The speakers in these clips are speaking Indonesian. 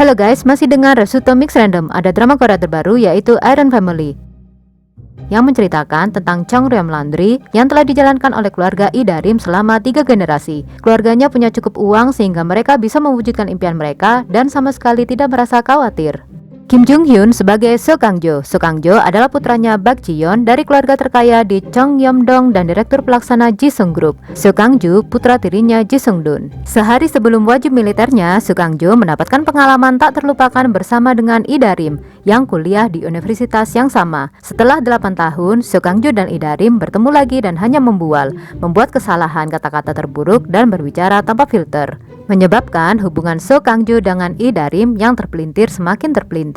Halo guys, masih dengar Resuto Mix Random. Ada drama Korea terbaru yaitu Iron Family yang menceritakan tentang Chung Ryom Laundry yang telah dijalankan oleh keluarga Lee Da-rim selama 3 generasi. Keluarganya punya cukup uang sehingga mereka bisa mewujudkan impian mereka dan sama sekali tidak merasa khawatir. Kim Jung Hyun sebagai So Kang Jo. So Kang Jo adalah putranya Bak Ji Yeon dari keluarga terkaya di Chung Yeom Dong dan direktur pelaksana Jisung Group. So Kang Jo putra tirinya Jisung Dun. Sehari sebelum wajib militernya, So Kang Jo mendapatkan pengalaman tak terlupakan bersama dengan Lee Da-rim yang kuliah di universitas yang sama. Setelah 8 tahun, So Kang Jo dan Lee Da-rim bertemu lagi dan hanya membuat kesalahan kata-kata terburuk dan berbicara tanpa filter, menyebabkan hubungan So Kang Jo dengan Lee Da-rim yang terpelintir semakin terpelintir.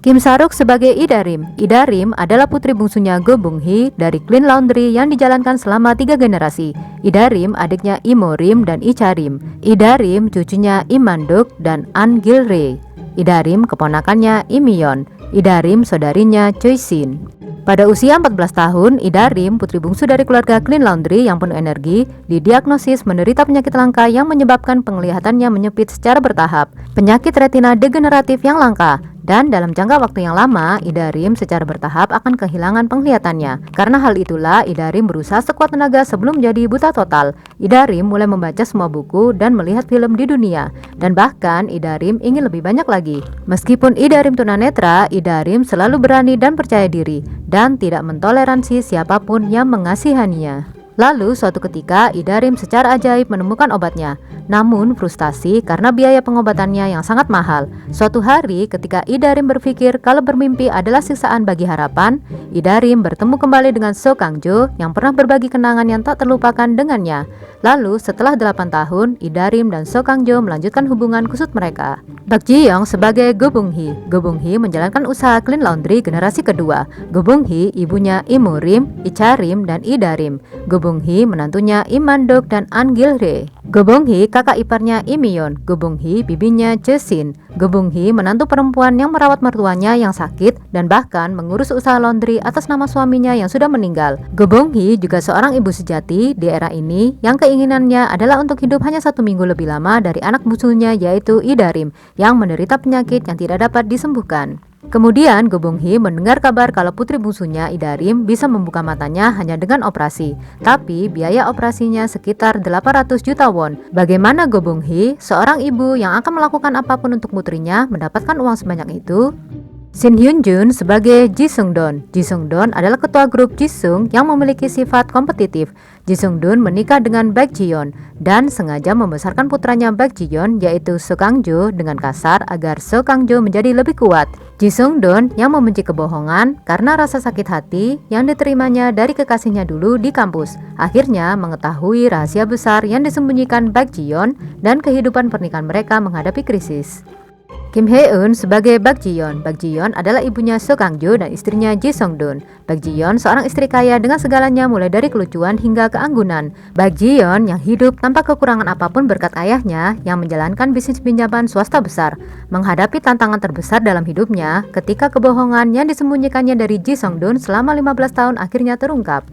Kim Sa-ruk sebagai Lee Da-rim. Lee Da-rim adalah putri bungsunya Go Bung-hee dari Clean Laundry yang dijalankan selama 3 generasi. Lee Da-rim adiknya Lee Mo-rim dan Lee Cha-rim. Lee Da-rim cucunya Lee Man-duk dan An Gil-rae. Lee Da-rim keponakannya Lee Mi-yeon. Lee Da-rim saudarinya Choi Sin. Pada usia 14 tahun, Lee Da-rim, putri bungsu dari keluarga Clean Laundry yang penuh energi, didiagnosis menderita penyakit langka yang menyebabkan penglihatannya menyempit secara bertahap, penyakit retina degeneratif yang langka. Dan dalam jangka waktu yang lama, Lee Da-rim secara bertahap akan kehilangan penglihatannya. Karena hal itulah, Lee Da-rim berusaha sekuat tenaga sebelum menjadi buta total. Lee Da-rim mulai membaca semua buku dan melihat film di dunia. Dan bahkan, Lee Da-rim ingin lebih banyak lagi. Meskipun Lee Da-rim tunanetra, Lee Da-rim selalu berani dan percaya diri, dan tidak mentoleransi siapapun yang mengasihaninya. Lalu suatu ketika Lee Da-rim secara ajaib menemukan obatnya. Namun frustasi karena biaya pengobatannya yang sangat mahal. Suatu hari ketika Lee Da-rim berpikir kalau bermimpi adalah siksaan bagi harapan, Lee Da-rim bertemu kembali dengan So Kang Jo yang pernah berbagi kenangan yang tak terlupakan dengannya. Lalu setelah 8 tahun, Lee Da-rim dan So Kang Jo melanjutkan hubungan kusut mereka. Bak Ji Yeon sebagai Go Bung-hee. Go Bung-hee menjalankan usaha Clean Laundry generasi kedua. Go Bung-hee ibunya Lee Mo-rim, Lee Cha-rim, dan Lee Da-rim. Go Bung-hee menantunya Lee Man-duk dan An Gil-rae. Go Bung-hee kakak iparnya Lee Mi-yeon. Go Bung-hee bibinya Choi Sin. Go Bung-hee menantu perempuan yang merawat mertuanya yang sakit dan bahkan mengurus usaha laundry atas nama suaminya yang sudah meninggal. Go Bung-hee juga seorang ibu sejati di era ini yang keinginannya adalah untuk hidup hanya 1 minggu lebih lama dari anak bungsunya yaitu Lee Da-rim yang menderita penyakit yang tidak dapat disembuhkan. Kemudian Go Bung-hee mendengar kabar kalau putri bungsunya Lee Da-rim bisa membuka matanya hanya dengan operasi. Tapi biaya operasinya sekitar 800 juta won. Bagaimana Go Bung-hee, seorang ibu yang akan melakukan apapun untuk putrinya, mendapatkan uang sebanyak itu? Shin Hyun Jun sebagai Jisung Dun. Jisung Dun adalah ketua grup Jisung yang memiliki sifat kompetitif. Jisung Dun menikah dengan Bak Ji Yeon dan sengaja membesarkan putranya Bak Ji Yeon yaitu So Kang Jo dengan kasar agar So Kang Jo menjadi lebih kuat. Jisung Dun yang membenci kebohongan karena rasa sakit hati yang diterimanya dari kekasihnya dulu di kampus, akhirnya mengetahui rahasia besar yang disembunyikan Bak Ji Yeon dan kehidupan pernikahan mereka menghadapi krisis. Kim Hae-eun sebagai Bak Ji Yeon. Bak Ji Yeon adalah ibunya So Kang Jo dan istrinya Ji Sung Dun. Bak Ji Yeon seorang istri kaya dengan segalanya mulai dari kelucuan hingga keanggunan. Bak Ji Yeon yang hidup tanpa kekurangan apapun berkat ayahnya yang menjalankan bisnis pinjaman swasta besar, menghadapi tantangan terbesar dalam hidupnya ketika kebohongan yang disembunyikannya dari Ji Sung Dun selama 15 tahun akhirnya terungkap.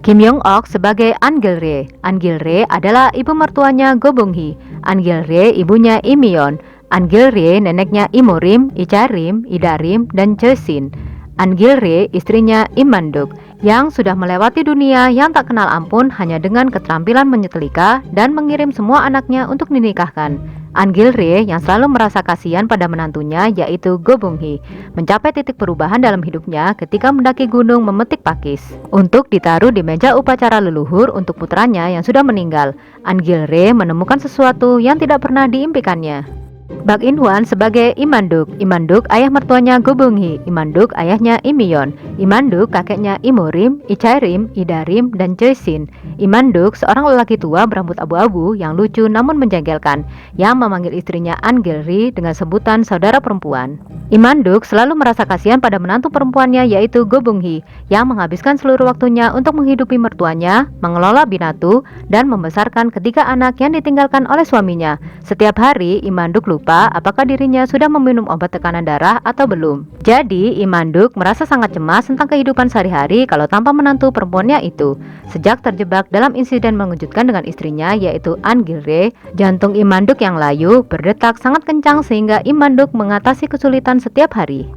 Kim Young-ok sebagai An Gil-rae. An Gil-rae adalah ibu mertuanya Go Bung-hee. An Gil-rae ibunya Lee Mi-yeon. An Gil-rae neneknya Lee Mo-rim, Lee Cha-rim, Lee Da-rim, dan Choi Sin. An Gil-rae istrinya Lee Man-duk yang sudah melewati dunia yang tak kenal ampun hanya dengan keterampilan menyetrika dan mengirim semua anaknya untuk dinikahkan. An Gil-rae yang selalu merasa kasihan pada menantunya yaitu Go Bung-hee mencapai titik perubahan dalam hidupnya ketika mendaki gunung memetik pakis untuk ditaruh di meja upacara leluhur untuk putranya yang sudah meninggal. An Gil-rae menemukan sesuatu yang tidak pernah diimpikannya. Bak In-hwan sebagai Lee Man-duk. Lee Man-duk ayah mertuanya Go Bung-hee. Lee Man-duk ayahnya Lee Mi-yeon. Lee Man-duk kakeknya Lee Mo-rim, Lee Cha-rim, Lee Da-rim, dan Choi Sin. Lee Man-duk seorang lelaki tua berambut abu-abu yang lucu namun menjengkelkan yang memanggil istrinya An Gil-rae dengan sebutan saudara perempuan. Lee Man-duk selalu merasa kasihan pada menantu perempuannya yaitu Go Bung-hee yang menghabiskan seluruh waktunya untuk menghidupi mertuanya, mengelola binatu, dan membesarkan ketiga anak yang ditinggalkan oleh suaminya. Setiap hari Lee Man-duk lupa lupa apakah dirinya sudah meminum obat tekanan darah atau belum. Jadi, Imanduk merasa sangat cemas tentang kehidupan sehari-hari kalau tanpa menantu perempuannya itu. Sejak terjebak dalam insiden mengejutkan dengan istrinya yaitu An Gilre, jantung Imanduk yang layu berdetak sangat kencang sehingga Imanduk mengatasi kesulitan setiap hari.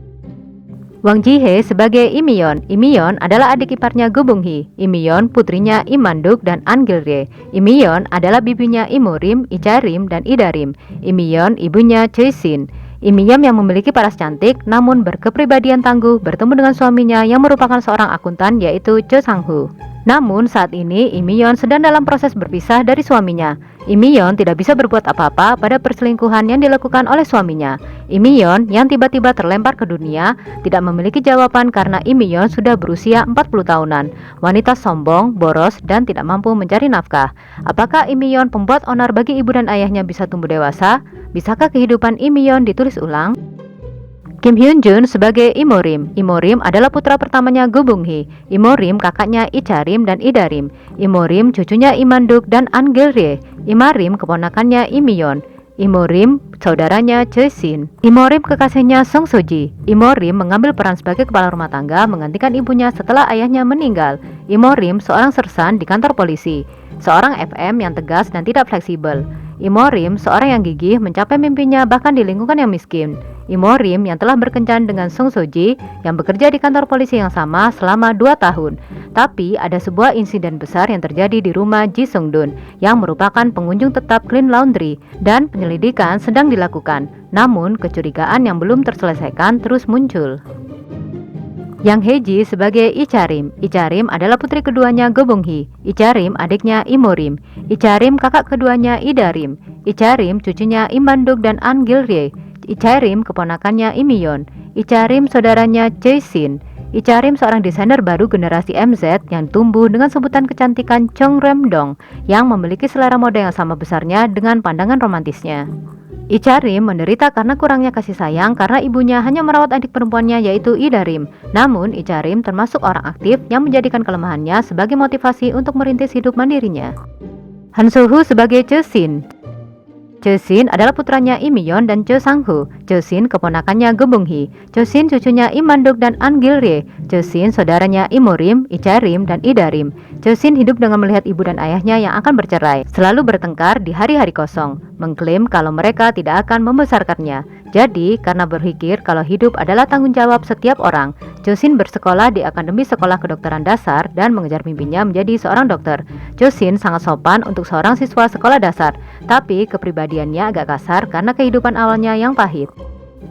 Wang Jihe sebagai Imyeon. Imyeon adalah adik iparnya Go Bung-hee. Imyeon putrinya Imanduk dan An Gilre. Imyeon adalah bibinya Imorim, Icharim, dan Idarim. Imyeon ibunya Choi Shin. Imyeon yang memiliki paras cantik namun berkepribadian tangguh bertemu dengan suaminya yang merupakan seorang akuntan yaitu Cho Sang-ho. Namun saat ini Imyeon sedang dalam proses berpisah dari suaminya. Imyeon tidak bisa berbuat apa-apa pada perselingkuhan yang dilakukan oleh suaminya. Imyeon yang tiba-tiba terlempar ke dunia tidak memiliki jawaban karena Imyeon sudah berusia 40 tahunan. Wanita sombong, boros, dan tidak mampu mencari nafkah. Apakah Imyeon pembuat onar bagi ibu dan ayahnya bisa tumbuh dewasa? Bisakah kehidupan Imyeon ditulis ulang? Kim Hyun Jun sebagai Imorim. Imorim adalah putra pertamanya Go Bung-hee. Imorim kakaknya Icharim dan Idarim. Imorim cucunya Imanduk dan An Gilre. Imarim keponakannya Imyeon. Imorim saudaranya Choi Shin. Imorim kekasihnya Song So-ji. Imorim mengambil peran sebagai kepala rumah tangga menggantikan ibunya setelah ayahnya meninggal. Imorim seorang sersan di kantor polisi, seorang FM yang tegas dan tidak fleksibel. Imorim seorang yang gigih mencapai mimpinya bahkan di lingkungan yang miskin. Imorim yang telah berkencan dengan Song So-ji yang bekerja di kantor polisi yang sama selama 2 tahun. Tapi ada sebuah insiden besar yang terjadi di rumah Ji Sung-dun yang merupakan pengunjung tetap Clean Laundry dan penyelidikan sedang dilakukan. Namun kecurigaan yang belum terselesaikan terus muncul. Yang Heji sebagai Icharim. Icharim adalah putri keduanya Go Bung-hee. Icharim adiknya Imorim. Icharim kakak keduanya Idarim. Icharim cucunya Imanduk dan An Gilre. Icharim keponakannya Imyeon. Icharim saudaranya Choi Shin. Icharim seorang desainer baru generasi MZ yang tumbuh dengan sebutan kecantikan Chung Rem-dong yang memiliki selera mode yang sama besarnya dengan pandangan romantisnya. Icharim menderita karena kurangnya kasih sayang karena ibunya hanya merawat adik perempuannya yaitu Idarim. Namun Icharim termasuk orang aktif yang menjadikan kelemahannya sebagai motivasi untuk merintis hidup mandirinya. Han So-ho sebagai Choi Shin. Choi Shin adalah putranya Imyeon dan Cho Sang-ho. Choi Shin keponakannya Go Bung-hee. Choi Shin cucunya Imanduk dan An Gilre. Choi Shin saudaranya Imorim, Icharim, dan Idarim. Choi Shin hidup dengan melihat ibu dan ayahnya yang akan bercerai, selalu bertengkar di hari-hari kosong, mengklaim kalau mereka tidak akan membesarkannya. Jadi, karena berpikir kalau hidup adalah tanggung jawab setiap orang, Choi Shin bersekolah di Akademi Sekolah Kedokteran Dasar dan mengejar mimpinya menjadi seorang dokter. Choi Shin sangat sopan untuk seorang siswa sekolah dasar, tapi kepribadiannya agak kasar karena kehidupan awalnya yang pahit.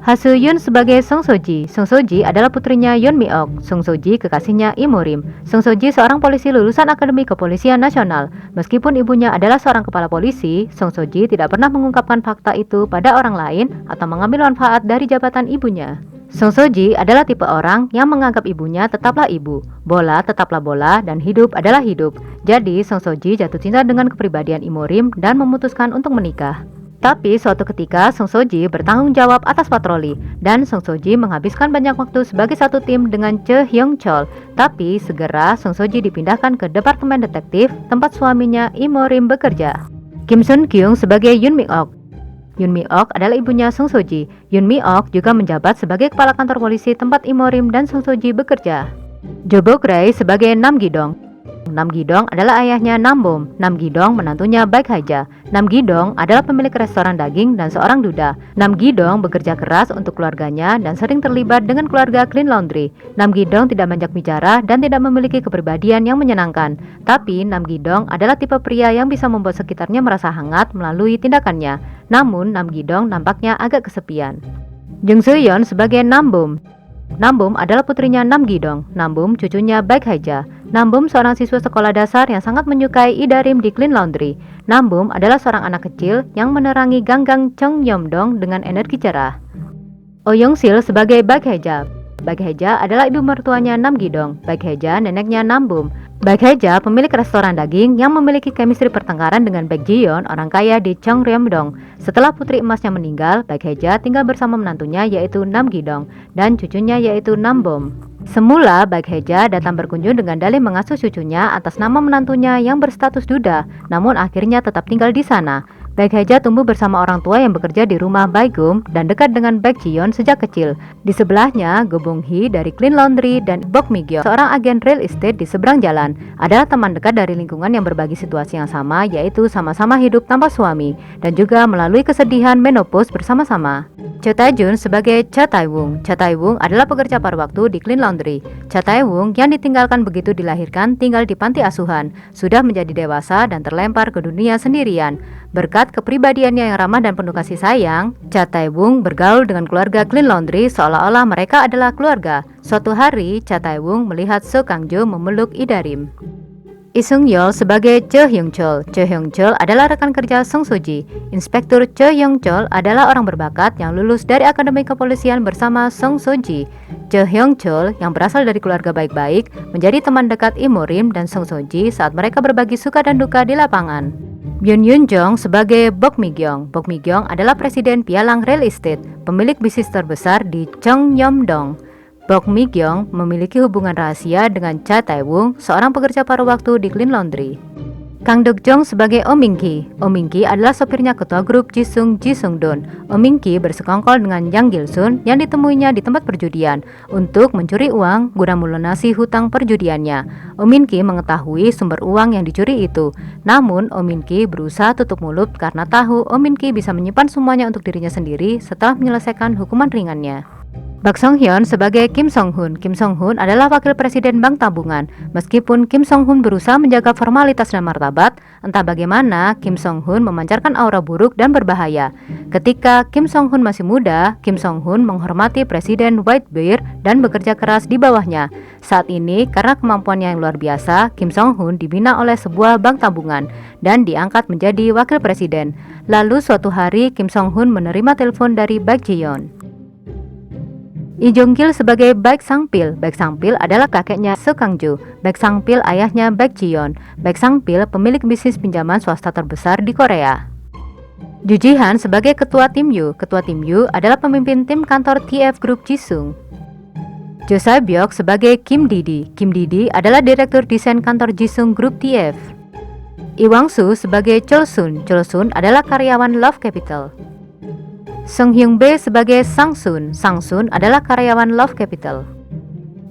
Ha Soo-yun sebagai Song So-ji. Song So-ji adalah putrinya Yeon Mi-ok. Song So-ji kekasihnya Imorim. Song So-ji seorang polisi lulusan Akademi Kepolisian Nasional. Meskipun ibunya adalah seorang kepala polisi, Song So-ji tidak pernah mengungkapkan fakta itu pada orang lain atau mengambil manfaat dari jabatan ibunya. Song So-ji adalah tipe orang yang menganggap ibunya tetaplah ibu, bola tetaplah bola, dan hidup adalah hidup. Jadi Song So-ji jatuh cinta dengan kepribadian Imorim dan memutuskan untuk menikah. Tapi suatu ketika Song So-ji bertanggung jawab atas patroli dan Song So-ji menghabiskan banyak waktu sebagai satu tim dengan Choi Hyung-chol. Tapi segera Song So-ji dipindahkan ke departemen detektif tempat suaminya Imorim bekerja. Kim Sun-kyung sebagai Yoon Mi-ok. Yoon Mi-ok adalah ibunya Song So-ji. Yoon Mi-ok juga menjabat sebagai kepala kantor polisi tempat Imorim dan Song So-ji bekerja. Jo Bok-rae sebagai Nam Gi-dong. Nam Gi-dong adalah ayahnya Nam Bom. Nam Gi-dong menantunya Baek Haja. Nam Gi-dong adalah pemilik restoran daging dan seorang duda. Nam Gi-dong bekerja keras untuk keluarganya dan sering terlibat dengan keluarga Clean Laundry. Nam Gi-dong tidak banyak bicara dan tidak memiliki kepribadian yang menyenangkan. Tapi Nam Gi-dong adalah tipe pria yang bisa membuat sekitarnya merasa hangat melalui tindakannya. Namun Nam Gi-dong nampaknya agak kesepian. Jung Soo-yeon sebagai Nam Bom. Nam Bom adalah putrinya Nam Gi-dong. Nam Bom cucunya Baek Haja. Nam Bom seorang siswa sekolah dasar yang sangat menyukai Idarim di Clean Laundry. Nam Bom adalah seorang anak kecil yang menerangi ganggang Chung Yeom-dong dengan energi cerah. Oh Young-sil sebagai Baek Haja. Baek Haja adalah ibu mertuanya Nam Gi-dong. Baek Haja neneknya Nam Bom. Baek Haja pemilik restoran daging yang memiliki chemistry pertengkaran dengan Baek Ji-yeon, orang kaya di Cheongryam-dong. Setelah putri emasnya meninggal, Baek Haja tinggal bersama menantunya yaitu Nam Gi-dong dan cucunya yaitu Nam Bom. Semula Baek Haja datang berkunjung dengan dalih mengasuh cucunya atas nama menantunya yang berstatus duda, namun akhirnya tetap tinggal di sana. Baek Hae-ja tumbuh bersama orang tua yang bekerja di rumah Baegum dan dekat dengan Baek Ji-yeon sejak kecil. Di sebelahnya, Go Bong-hee dari Clean Laundry dan Bok Mi-gyeong, seorang agen real estate di seberang jalan, adalah teman dekat dari lingkungan yang berbagi situasi yang sama, yaitu sama-sama hidup tanpa suami dan juga melalui kesedihan menopause bersama-sama. Cho Tae-jun sebagai Cha Tae-woong. Cha Tae-woong adalah pekerja paruh waktu di Clean Laundry. Cha Tae-woong yang ditinggalkan begitu dilahirkan tinggal di panti asuhan, sudah menjadi dewasa dan terlempar ke dunia sendirian. Berkat kepribadiannya yang ramah dan penuh kasih sayang, Cha Tae-woong bergaul dengan keluarga Clean Laundry seolah-olah mereka adalah keluarga. Suatu hari, Cha Tae-woong melihat Seo Kang-jo memeluk Lee Da-rim. Lee Sung-yeol sebagai Cho Hyung-chol. Cho Hyung-chol adalah rekan kerja Song So-ji. Inspektur Cho Hyung-chol adalah orang berbakat yang lulus dari Akademi Kepolisian bersama Song So-ji. Cho Hyung-chol yang berasal dari keluarga baik-baik menjadi teman dekat Lee Mo-rim dan Song So-ji saat mereka berbagi suka dan duka di lapangan. Byun Yoon-jong sebagai Bok Mi-gyeong. Bok Mi-gyeong adalah presiden pialang real estate, pemilik bisnis terbesar di Cheongnyam-dong. Bok Mi-gyeong memiliki hubungan rahasia dengan Cha Tae-woong, seorang pekerja paruh waktu di Clean Laundry. Kang Deok-jong sebagai Oh Min-ki. Oh Min-ki adalah sopirnya ketua grup Jisung Jisung-don. Oh Min-ki bersekongkol dengan Yang Gil-sun yang ditemuinya di tempat perjudian untuk mencuri uang guna melunasi hutang perjudiannya. Oh Min-ki mengetahui sumber uang yang dicuri itu. Namun Oh Min-ki berusaha tutup mulut karena tahu Oh Min-ki bisa menyimpan semuanya untuk dirinya sendiri setelah menyelesaikan hukuman ringannya. Bak Song-hyun sebagai Kim Song-hun. Kim Song-hun adalah wakil presiden bank tabungan. Meskipun Kim Song-hun berusaha menjaga formalitas dan martabat, entah bagaimana Kim Song-hun memancarkan aura buruk dan berbahaya. Ketika Kim Song-hun masih muda, Kim Song-hun menghormati Presiden Whitebeard dan bekerja keras di bawahnya. Saat ini, karena kemampuannya yang luar biasa, Kim Song-hun dibina oleh sebuah bank tabungan dan diangkat menjadi wakil presiden. Lalu suatu hari, Kim Song-hun menerima telepon dari Baek Ji-yeon. Lee Jong-gil sebagai Baek Sang-pil. Baek Sang-pil adalah kakeknya Seo Kang-jo. Baek Sang-pil ayahnya Baek Ji-yeon. Baek Sang-pil pemilik bisnis pinjaman swasta terbesar di Korea. Ju Ji-han sebagai ketua tim Yu. Ketua tim Yu adalah pemimpin tim kantor TF Group Jisung. Jo Sa-byok sebagai Kim Didi. Kim Didi adalah direktur desain kantor Jisung Group TF. Lee Wang-soo sebagai Chol Sun. Chol Sun adalah karyawan Love Capital. Song Hyung-bae sebagai Sang Sun. Sang Sun adalah karyawan Love Capital.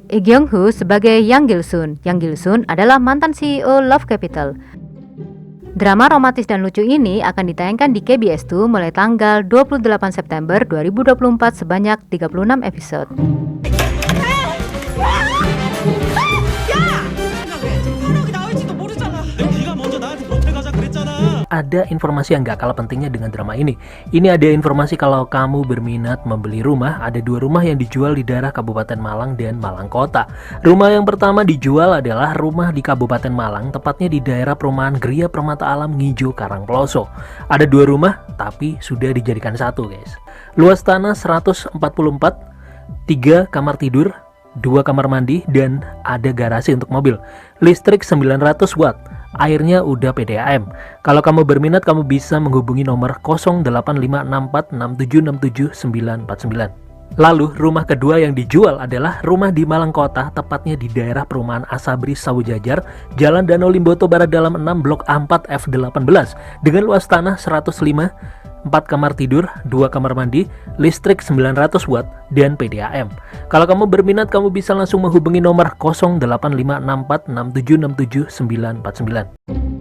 Lee Kyung-hoo sebagai Yang Gil-sun. Yang Gil-sun adalah mantan CEO Love Capital. Drama romantis dan lucu ini akan ditayangkan di KBS 2 mulai tanggal 28 September 2024 sebanyak 36 episode. Ada informasi yang gak kalah pentingnya dengan drama ini. Ini ada informasi kalau kamu berminat membeli rumah, ada 2 rumah yang dijual di daerah Kabupaten Malang dan Malang Kota. Rumah yang pertama dijual adalah rumah di Kabupaten Malang, tepatnya di daerah perumahan Gria Permata Alam Ngijo Karangploso. Ada 2 rumah, tapi sudah dijadikan 1 guys. Luas tanah 144, 3 kamar tidur, 2 kamar mandi, dan ada garasi untuk mobil. Listrik 900 watt. Airnya udah PDAM. Kalau kamu berminat, kamu bisa menghubungi nomor 085546767949. Lalu, rumah kedua yang dijual adalah rumah di Malang Kota, tepatnya di daerah perumahan Asabri Sawojajar, Jalan Danau Limboto Barat Dalam 6 Blok A4 F18, dengan luas tanah 105, 4 kamar tidur, 2 kamar mandi, listrik 900 watt, dan PDAM. Kalau kamu berminat, kamu bisa langsung menghubungi nomor 085646767949.